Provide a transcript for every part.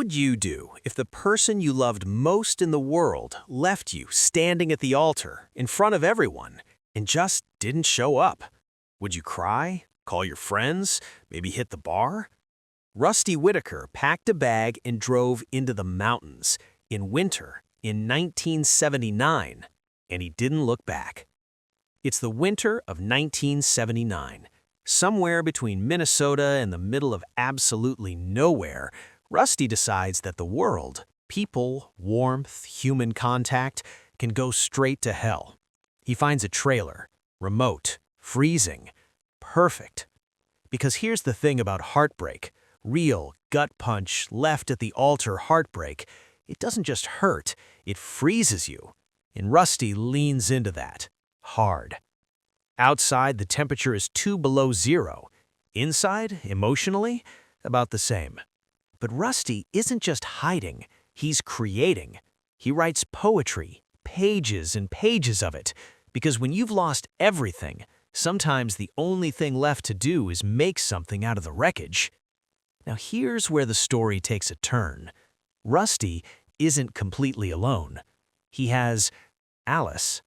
would you do if the person you loved most in the world left you standing at the altar in front of everyone and just didn't show up? Would you cry, call your friends, maybe hit the bar? Rusty Whitaker packed a bag and drove into the mountains in winter in 1979, and he didn't look back. It's the winter of 1979. Somewhere between Minnesota and the middle of absolutely nowhere, Rusty decides that the world, people, warmth, human contact, can go straight to hell. He finds a trailer, remote, freezing, perfect. Because here's the thing about heartbreak, real, gut punch, left at the altar heartbreak, it doesn't just hurt, it freezes you. And Rusty leans into that, hard. Outside, the temperature is 2 below zero. Inside, emotionally, about the same. But Rusty isn't just hiding, he's creating. He writes poetry, pages and pages of it, because when you've lost everything, sometimes the only thing left to do is make something out of the wreckage. Now here's where the story takes a turn. Rusty isn't completely alone. He has Alice.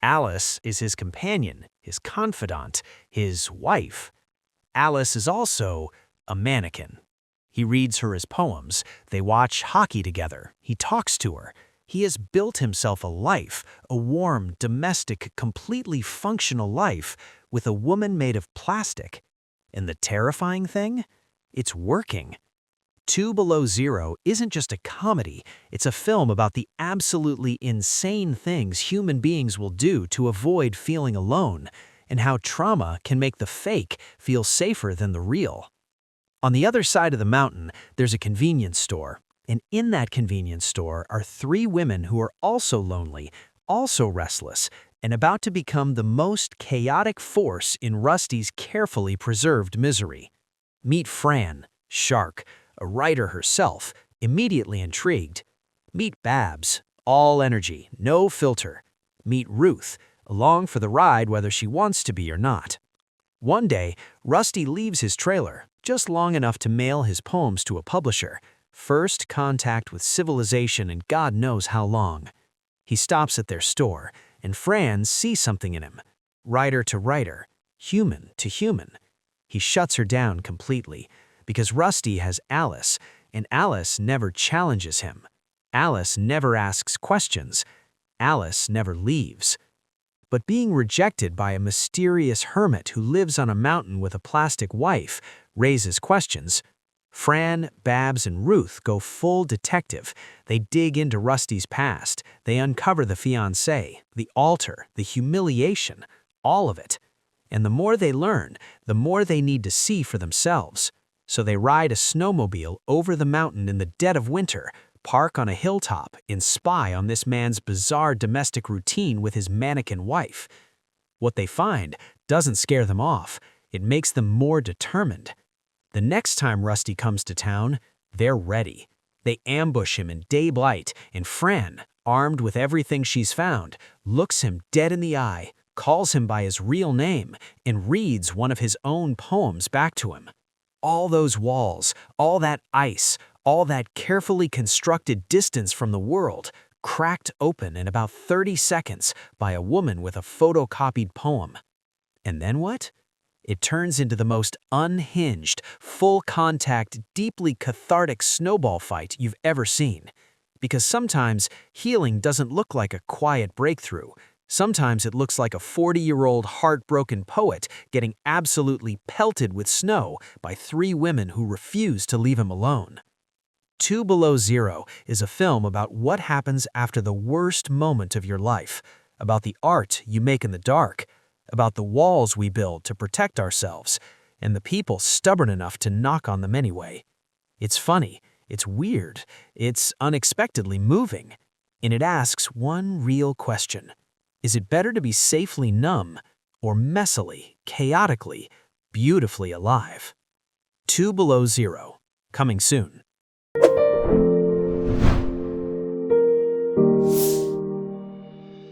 Alice is his companion, his confidant, his wife. Alice is also a mannequin. He reads her his poems, they watch hockey together, he talks to her. He has built himself a life, a warm, domestic, completely functional life with a woman made of plastic. And the terrifying thing? It's working. 2 Below Zero isn't just a comedy, it's a film about the absolutely insane things human beings will do to avoid feeling alone, and how trauma can make the fake feel safer than the real. On the other side of the mountain, there's a convenience store, and in that convenience store are 3 women who are also lonely, also restless, and about to become the most chaotic force in Rusty's carefully preserved misery. Meet Fran, Shark, a writer herself, immediately intrigued. Meet Babs, all energy, no filter. Meet Ruth, along for the ride whether she wants to be or not. One day, Rusty leaves his trailer, just long enough to mail his poems to a publisher. First contact with civilization in God knows how long. He stops at their store, and Fran sees something in him. Writer to writer, human to human. He shuts her down completely, because Rusty has Alice, and Alice never challenges him. Alice never asks questions. Alice never leaves. But being rejected by a mysterious hermit who lives on a mountain with a plastic wife raises questions. Fran, Babs, and Ruth go full detective. They dig into Rusty's past. They uncover the fiancé, the altar, the humiliation, all of it. And the more they learn, the more they need to see for themselves. So they ride a snowmobile over the mountain in the dead of winter, park on a hilltop, and spy on this man's bizarre domestic routine with his mannequin wife. What they find doesn't scare them off. It makes them more determined. The next time Rusty comes to town, they're ready. They ambush him in daylight, and Fran, armed with everything she's found, looks him dead in the eye, calls him by his real name, and reads one of his own poems back to him. All those walls, all that ice, all that carefully constructed distance from the world, cracked open in about 30 seconds by a woman with a photocopied poem. And then what? It turns into the most unhinged, full-contact, deeply cathartic snowball fight you've ever seen. Because sometimes healing doesn't look like a quiet breakthrough. Sometimes it looks like a 40-year-old heartbroken poet getting absolutely pelted with snow by 3 women who refuse to leave him alone. 2 Below Zero is a film about what happens after the worst moment of your life, about the art you make in the dark, about the walls we build to protect ourselves, and the people stubborn enough to knock on them anyway. It's funny, it's weird, it's unexpectedly moving, and it asks one real question. Is it better to be safely numb or messily, chaotically, beautifully alive? 2 Below Zero, coming soon.